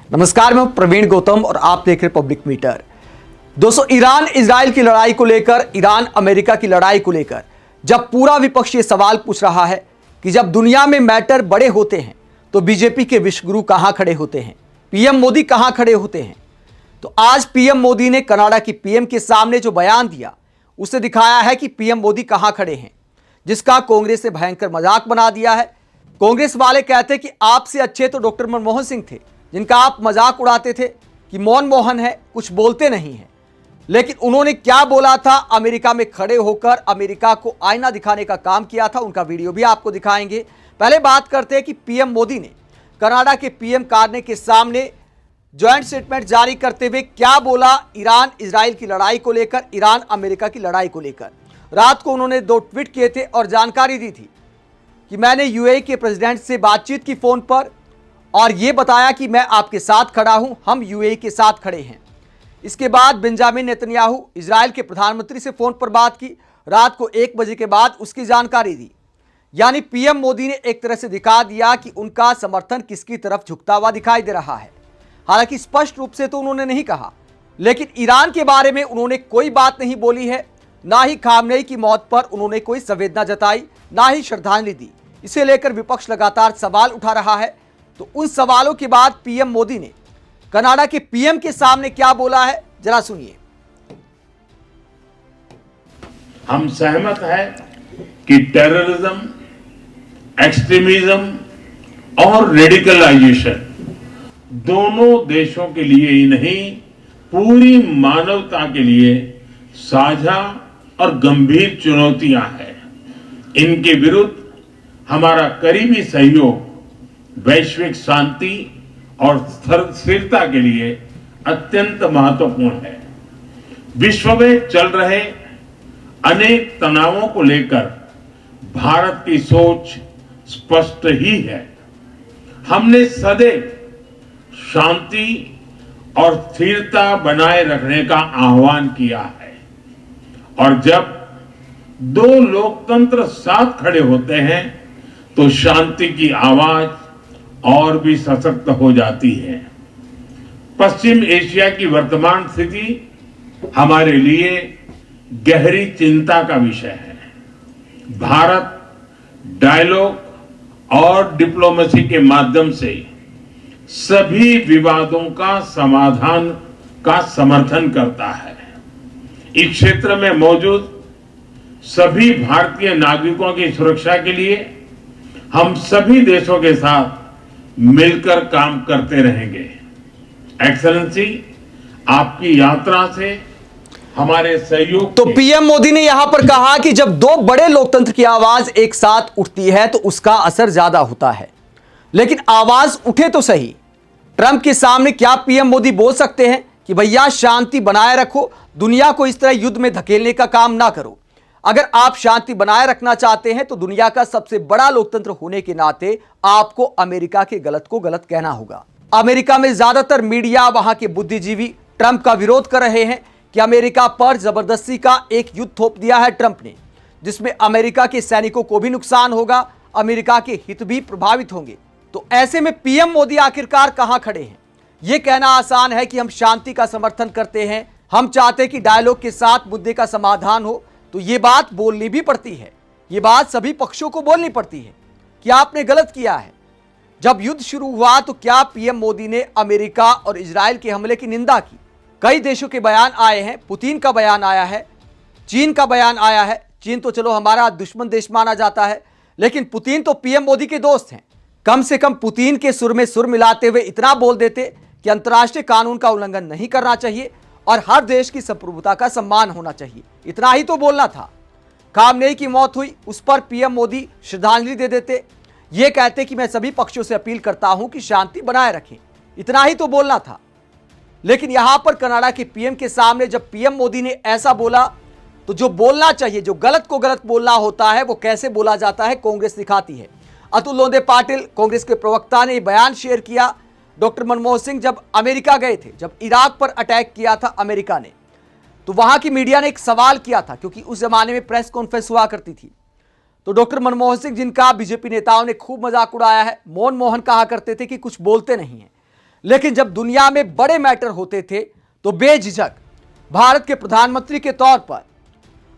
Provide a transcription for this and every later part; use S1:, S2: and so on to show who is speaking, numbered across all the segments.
S1: नमस्कार, मैं प्रवीण गौतम और आप देख रहे पब्लिक मीटर। दोस्तों, ईरान इजराइल की लड़ाई को लेकर, ईरान अमेरिका की लड़ाई को लेकर जब पूरा विपक्ष ये सवाल पूछ रहा है कि जब दुनिया में मैटर बड़े होते हैं तो बीजेपी के विश्वगुरु कहां खड़े होते हैं, पीएम मोदी कहां खड़े होते हैं, तो आज पीएम मोदी ने कनाडा की पीएम के सामने जो बयान दिया उससे दिखाया है कि पीएम मोदी कहां खड़े हैं, जिसका कांग्रेस ने भयंकर मजाक बना दिया है। कांग्रेस वाले कहते हैं कि आपसे अच्छे तो डॉक्टर मनमोहन सिंह थे, जिनका आप मजाक उड़ाते थे कि मौन मोहन है, कुछ बोलते नहीं हैं। लेकिन उन्होंने क्या बोला था, अमेरिका में खड़े होकर अमेरिका को आईना दिखाने का काम किया था, उनका वीडियो भी आपको दिखाएंगे। पहले बात करते हैं कि पीएम मोदी ने कनाडा के पीएम कार्ने के सामने ज्वाइंट स्टेटमेंट जारी करते हुए क्या बोला ईरान इजराइल की लड़ाई को लेकर, ईरान अमेरिका की लड़ाई को लेकर। रात को उन्होंने 2 ट्वीट किए थे और जानकारी दी थी कि मैंने यूएई के प्रेसिडेंट से बातचीत की फोन पर और यह बताया कि मैं आपके साथ खड़ा हूं, हम यूएई के साथ खड़े हैं। इसके बाद बेंजामिन नेतन्याहू इजराइल के प्रधानमंत्री से फोन पर बात की, रात को 1 बजे के बाद उसकी जानकारी दी। यानी पीएम मोदी ने एक तरह से दिखा दिया कि उनका समर्थन किसकी तरफ झुकता हुआ दिखाई दे रहा है। हालांकि स्पष्ट रूप से तो उन्होंने नहीं कहा, लेकिन ईरान के बारे में उन्होंने कोई बात नहीं बोली है, ना ही खामनेई की मौत पर उन्होंने कोई संवेदना जताई, ना ही श्रद्धांजलि दी। इसे लेकर विपक्ष लगातार सवाल उठा रहा है। तो उन सवालों के बाद पीएम मोदी ने कनाडा के पीएम के सामने क्या बोला है, जरा सुनिए।
S2: हम सहमत हैं कि टेररिज्म, एक्सट्रीमिज्म और रेडिकलाइजेशन दोनों देशों के लिए ही नहीं, पूरी मानवता के लिए साझा और गंभीर चुनौतियां हैं। इनके विरुद्ध हमारा करीबी सहयोग वैश्विक शांति और स्थिरता के लिए अत्यंत महत्वपूर्ण है। विश्व में चल रहे अनेक तनावों को लेकर भारत की सोच स्पष्ट ही है। हमने सदैव शांति और स्थिरता बनाए रखने का आह्वान किया है, और जब 2 लोकतंत्र साथ खड़े होते हैं तो शांति की आवाज और भी सशक्त हो जाती है। पश्चिम एशिया की वर्तमान स्थिति हमारे लिए गहरी चिंता का विषय है। भारत डायलॉग और डिप्लोमेसी के माध्यम से सभी विवादों का समाधान का समर्थन करता है। इस क्षेत्र में मौजूद सभी भारतीय नागरिकों की सुरक्षा के लिए हम सभी देशों के साथ मिलकर काम करते रहेंगे। एक्सेलेंसी, आपकी यात्रा से हमारे सहयोग।
S1: तो पीएम मोदी ने यहां पर कहा कि जब 2 बड़े लोकतंत्र की आवाज एक साथ उठती है तो उसका असर ज्यादा होता है। लेकिन आवाज उठे तो सही। ट्रंप के सामने क्या पीएम मोदी बोल सकते हैं कि भैया शांति बनाए रखो, दुनिया को इस तरह युद्ध में धकेलने का काम ना करो। अगर आप शांति बनाए रखना चाहते हैं तो दुनिया का सबसे बड़ा लोकतंत्र होने के नाते आपको अमेरिका के गलत को गलत कहना होगा। अमेरिका में ज्यादातर मीडिया, वहां के बुद्धिजीवी ट्रंप का विरोध कर रहे हैं कि अमेरिका पर जबरदस्ती का एक युद्ध थोप दिया है ट्रंप ने, जिसमें अमेरिका के सैनिकों को भी नुकसान होगा, अमेरिका के हित भी प्रभावित होंगे। तो ऐसे में पीएम मोदी आखिरकार कहां खड़े हैं? यह कहना आसान है कि हम शांति का समर्थन करते हैं, हम चाहते हैं कि डायलॉग के साथ मुद्दे का समाधान हो। तो ये बात बोलनी भी पड़ती है, ये बात सभी पक्षों को बोलनी पड़ती है कि आपने गलत किया है। जब युद्ध शुरू हुआ तो क्या पीएम मोदी ने अमेरिका और इजराइल के हमले की निंदा की? कई देशों के बयान आए हैं, पुतिन का बयान आया है, चीन का बयान आया है। चीन तो चलो हमारा दुश्मन देश माना जाता है, लेकिन पुतिन तो पीएम मोदी के दोस्त हैं। कम से कम पुतिन के सुर में सुर मिलाते हुए इतना बोल देते कि अंतर्राष्ट्रीय कानून का उल्लंघन नहीं करना चाहिए और हर देश की संप्रभुता का सम्मान होना चाहिए। इतना ही तो बोलना था। खामनेई की मौत हुई, उस पर पीएम मोदी श्रद्धांजलि दे देते, ये कहते कि मैं सभी पक्षों से अपील करता हूं कि शांति बनाए रखें। इतना ही तो बोलना था। लेकिन यहां पर कनाडा के पीएम के सामने जब पीएम मोदी ने ऐसा बोला तो जो बोलना चाहिए, जो गलत को गलत बोलना होता है, वो कैसे बोला जाता है कांग्रेस दिखाती है। अतुल लोंदे पाटिल, कांग्रेस के प्रवक्ता, ने बयान शेयर किया। डॉक्टर मनमोहन सिंह जब अमेरिका गए थे, जब इराक पर अटैक किया था अमेरिका ने, तो वहां की मीडिया ने एक सवाल किया था, क्योंकि उस जमाने में प्रेस कॉन्फ्रेंस हुआ करती थी। तो डॉक्टर मनमोहन सिंह, जिनका बीजेपी नेताओं ने खूब मजाक उड़ाया है, मौन मोहन कहा करते थे कि कुछ बोलते नहीं हैं, लेकिन जब दुनिया में बड़े मैटर होते थे तो बेझिझक भारत के प्रधानमंत्री के तौर पर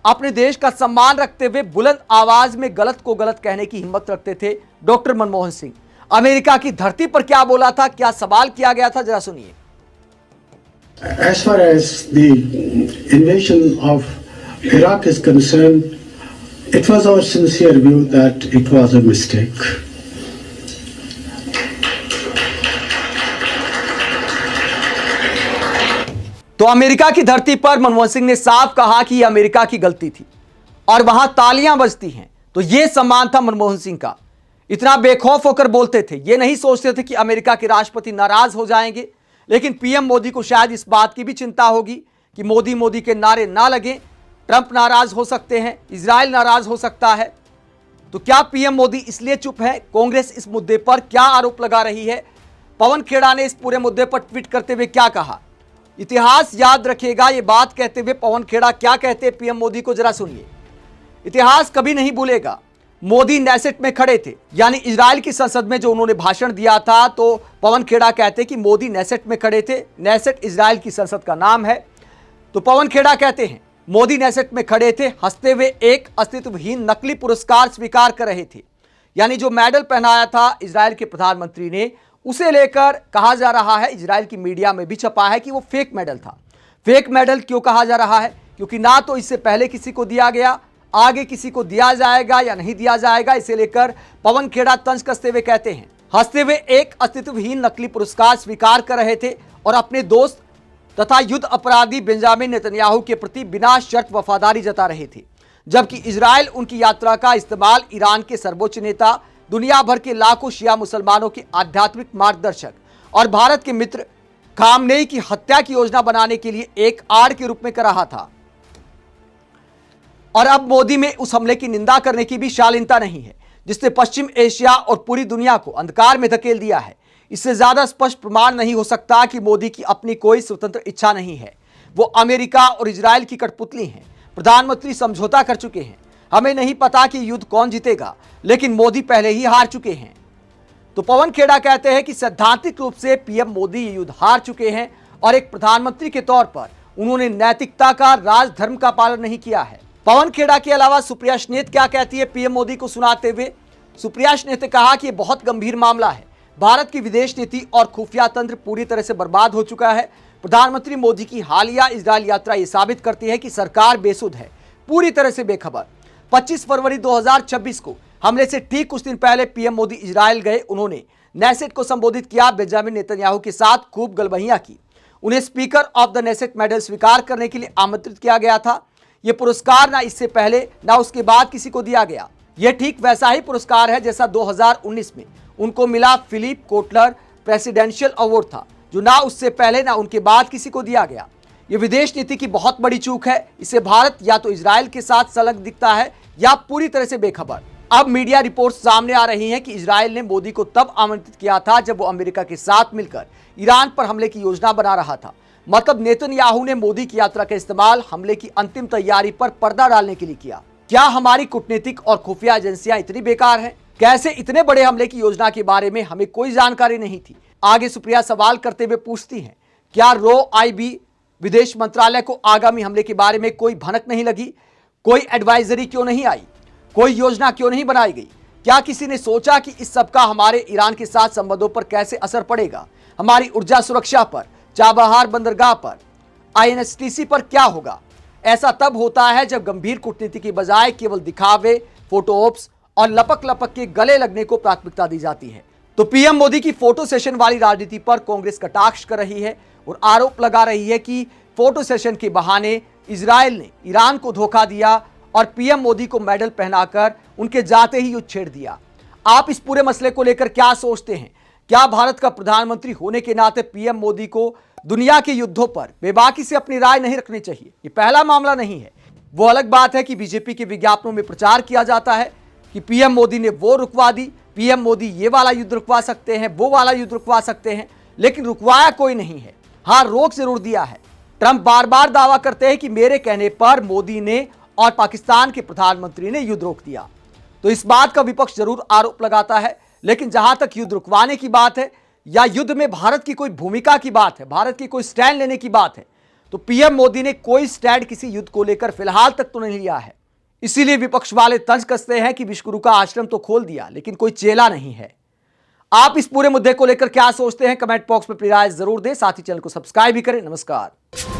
S1: अपने देश का सम्मान रखते हुए बुलंद आवाज में गलत को गलत कहने की हिम्मत रखते थे डॉक्टर मनमोहन सिंह। अमेरिका की धरती पर क्या बोला था, क्या सवाल किया गया था, जरा सुनिए।
S3: As far as the invasion of Iraq is concerned, it was our sincere view that it was a mistake.
S1: तो अमेरिका की धरती पर मनमोहन सिंह ने साफ कहा कि यह अमेरिका की गलती थी और वहां तालियां बजती हैं। तो यह सम्मान था मनमोहन सिंह का। इतना बेखौफ होकर बोलते थे, ये नहीं सोचते थे कि अमेरिका के राष्ट्रपति नाराज हो जाएंगे। लेकिन पीएम मोदी को शायद इस बात की भी चिंता होगी कि मोदी मोदी के नारे ना लगे, ट्रंप नाराज हो सकते हैं, इजराइल नाराज हो सकता है। तो क्या पीएम मोदी इसलिए चुप है? कांग्रेस इस मुद्दे पर क्या आरोप लगा रही है? पवन खेड़ा ने इस पूरे मुद्दे पर ट्वीट करते हुए क्या कहा? इतिहास याद रखेगा ये बात कहते हुए पवन खेड़ा क्या कहते हैं पीएम मोदी को, जरा सुनिए। इतिहास कभी नहीं भूलेगा, मोदी नेसेट में खड़े थे, यानी इजराइल की संसद में जो उन्होंने भाषण दिया था। तो पवन खेड़ा कहते कि मोदी नेसेट में खड़े थे। नेसेट इजराइल की संसद का नाम है। तो पवन खेड़ा कहते हैं मोदी नेसेट में खड़े थे, हंसते हुए एक अस्तित्वहीन नकली पुरस्कार स्वीकार कर रहे थे। यानी जो मेडल पहनाया था इजराइल के प्रधानमंत्री ने, उसे लेकर कहा जा रहा है, इजराइल की मीडिया में भी छपा है कि वो फेक मेडल था। फेक मेडल क्यों कहा जा रहा है? क्योंकि ना तो इससे पहले किसी को दिया गया, आगे किसी को दिया जाएगा या नहीं दिया जाएगा, इसे लेकर पवन खेड़ा तंज कसते हुए कहते हैं, हंसते हुए एक अस्तित्वहीन नकली पुरस्कार स्वीकार कर रहे थे और अपने दोस्त तथा युद्ध अपराधी बेंजामिन नेतन्याहू के प्रति बिना शर्त वफादारी जता रहे थे। जबकि इजराइल उनकी यात्रा का इस्तेमाल ईरान के सर्वोच्च नेता, दुनिया भर के लाखों शिया मुसलमानों के आध्यात्मिक मार्गदर्शक और भारत के मित्र खामनेई की हत्या की योजना बनाने के लिए एक आड़ के रूप में कर रहा था। और अब मोदी में उस हमले की निंदा करने की भी शालीनता नहीं है, जिसने पश्चिम एशिया और पूरी दुनिया को अंधकार में धकेल दिया है। इससे ज्यादा स्पष्ट प्रमाण नहीं हो सकता कि मोदी की अपनी कोई स्वतंत्र इच्छा नहीं है। वो अमेरिका और इजराइल की कठपुतली हैं। प्रधानमंत्री समझौता कर चुके हैं। हमें नहीं पता कि युद्ध कौन जीतेगा, लेकिन मोदी पहले ही हार चुके हैं। तो पवन खेड़ा कहते हैं कि सैद्धांतिक रूप से पीएम मोदी ये युद्ध हार चुके हैं और एक प्रधानमंत्री के तौर पर उन्होंने नैतिकता का, राजधर्म का पालन नहीं किया है। पवन खेड़ा के अलावा सुप्रिया श्नेत क्या कहती है पीएम मोदी को सुनाते हुए? सुप्रिया श्नेत ने कहा कि यह बहुत गंभीर मामला है। भारत की विदेश नीति और खुफिया तंत्र पूरी तरह से बर्बाद हो चुका है। प्रधानमंत्री मोदी की हालिया इजराइल यात्रा यह साबित करती है कि सरकार बेसुध है, पूरी तरह से बेखबर। 25 फरवरी 2026 को हमले से ठीक कुछ दिन पहले पीएम मोदी इजराइल गए। उन्होंने नेसेट को संबोधित किया, बेंजामिन नेतन्याहू के साथ खूब गलबहियां की। उन्हें speaker of the Knesset medal स्वीकार करने के लिए आमंत्रित किया गया था। यह पुरस्कार ना इससे पहले ना उसके बाद किसी को दिया गया। यह ठीक वैसा ही पुरस्कार है जैसा 2019 में उनको मिला फिलिप कोटलर प्रेसिडेंशियल अवार्ड था, जो ना उससे पहले ना उनके बाद किसी को दिया गया। यह विदेश नीति की बहुत बड़ी चूक है। इससे भारत या तो इजराइल के साथ संलग्न दिखता है या पूरी तरह से बेखबर। अब मीडिया रिपोर्ट्स सामने आ रही हैं कि इजराइल ने मोदी को तब आमंत्रित किया था जब वो अमेरिका के साथ मिलकर ईरान पर हमले की योजना बना रहा था। मतलब नेतन्याहू ने मोदी की यात्रा का इस्तेमाल हमले की अंतिम तैयारी पर पर्दा डालने के लिए किया। क्या हमारी कूटनीतिक और खुफिया एजेंसियां इतनी बेकार हैं? कैसे इतने बड़े हमले की योजना के बारे में हमें कोई जानकारी नहीं थी? आगे सुप्रिया सवाल करते हुए पूछती हैं, क्या रो आईबी विदेश मंत्रालय को आगामी हमले के बारे में कोई भनक नहीं लगी? कोई एडवाइजरी क्यों नहीं आई? कोई योजना क्यों नहीं बनाई गई? क्या किसी ने सोचा कि इस सब का हमारे ईरान के साथ संबंधों पर कैसे असर पड़ेगा? हमारी ऊर्जा सुरक्षा पर, चाबहार बंदरगाह पर, आईएनएसटीसी पर क्या होगा? ऐसा तब होता है जब गंभीर कूटनीति की बजाय केवल दिखावे, फोटो ओप्स और लपक लपक के गले लगने को प्राथमिकता दी जाती है। तो पीएम मोदी की फोटो सेशन वाली राजनीति पर कांग्रेस कटाक्ष कर रही है और आरोप लगा रही है कि फोटो सेशन के बहाने इजराइल ने ईरान को धोखा दिया और पीएम मोदी को मेडल पहनाकर उनके जाते ही युद्ध छेड़ दिया। आप इस पूरे मसले को लेकर क्या सोचते हैं? क्या भारत का प्रधानमंत्री होने के नाते पीएम मोदी को दुनिया के युद्धों पर बेबाकी से अपनी राय नहीं रखनी चाहिए? ये पहला मामला नहीं है। वो अलग बात है कि बीजेपी के विज्ञापनों में प्रचार किया जाता है कि पीएम मोदी ने वो रुकवा दी, पीएम मोदी ये वाला युद्ध रुकवा सकते हैं, वो वाला युद्ध रुकवा सकते हैं, लेकिन रुकवाया कोई नहीं है। हाँ, रोक जरूर दिया है। ट्रंप बार बार दावा करते हैं कि मेरे कहने पर मोदी ने और पाकिस्तान के प्रधानमंत्री ने युद्ध रोक दिया। तो इस बात का विपक्ष जरूर आरोप लगाता है, लेकिन जहां तक युद्ध रुकवाने की बात है, या युद्ध में भारत की कोई भूमिका की बात है, भारत की कोई स्टैंड लेने की बात है, तो पीएम मोदी ने कोई स्टैंड किसी युद्ध को लेकर फिलहाल तक तो नहीं लिया है। इसीलिए विपक्ष वाले तंज कसते हैं कि विश्वगुरु का आश्रम तो खोल दिया लेकिन कोई चेला नहीं है। आप इस पूरे मुद्दे को लेकर क्या सोचते हैं, कमेंट बॉक्स में अपनी राय जरूर दें। साथ ही चैनल को सब्सक्राइब भी करें। नमस्कार।